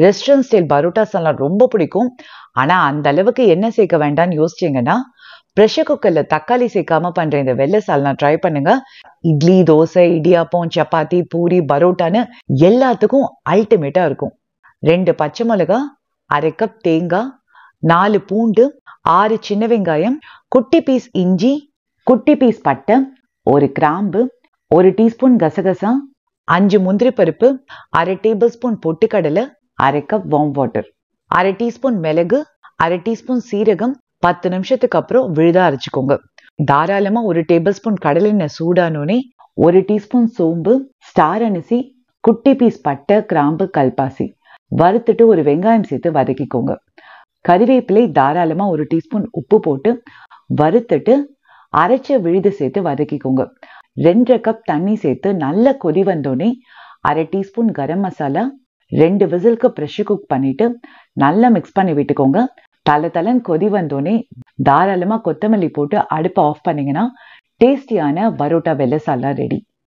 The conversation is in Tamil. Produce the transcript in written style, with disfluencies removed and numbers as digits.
ரெஸ்டாரண்ட் ஸ்டைல் பரோட்டாஸ் எல்லாம் ரொம்ப பிடிக்கும். ஆனா அந்த அளவுக்கு என்ன சேர்க்க வேண்டாம்னு யோசிச்சீங்கன்னா ப்ரெஷர் குக்கர்ல தக்காளி சேர்க்காம பண்ற இந்த வெள்ளை சால்னா ட்ரை பண்ணுங்க. இட்லி, தோசை, இடியாப்பம், சப்பாத்தி, பூரி, பரோட்டான்னு எல்லாத்துக்கும் அல்டிமேட்டா இருக்கும். 2 பச்சை மிளகா, 1/2 கப் தேங்காய், 4 பூண்டு, 6 சின்ன வெங்காயம், குட்டி பீஸ் இஞ்சி, குட்டி பீஸ் பட்டை, 1 கிராம்பு, 1 டீஸ்பூன் கசகசா, 5 முந்திரி பருப்பு, 1/2 டேபிள் ஸ்பூன் பொட்டுக்கடலை, 1/2 கப் வார்ம் வாட்டர், 1/2 டீஸ்பூன் மிளகு, 1/2 டீஸ்பூன் சீரகம். 10 நிமிஷத்துக்கு அப்புறம் விழுதா அரைச்சுக்கோங்க. தாராளமா 1 டேபிள் ஸ்பூன் கடலெண்ணெய் சூடானோனே 1 டீஸ்பூன் சோம்பு, ஸ்டார் அரிசி, குட்டி பீஸ் பட்டை, கிராம்பு, கல்பாசி வறுத்துட்டு ஒரு வெங்காயம் சேர்த்து வதக்கிக்கோங்க. கறிவேப்பிலை தாராளமா 1 டீஸ்பூன் உப்பு போட்டு வறுத்துட்டு அரைச்ச விழுது சேர்த்து வதக்கிக்கோங்க. 2 கப் தண்ணி சேர்த்து நல்லா கொதி வந்தோடனே 1/2 teaspoon garam masala, 2 விசிலுக்கு pressure cook பண்ணிட்டு நல்லா மிக்ஸ் பண்ணி விட்டுக்கோங்க. தலன்னு கொதி வந்தோடனே தாராளமா கொத்தமல்லி போட்டு அடுப்பை ஆஃப் பண்ணீங்கன்னா டேஸ்டியான பரோட்டா வெள்ளை சால்னா ரெடி.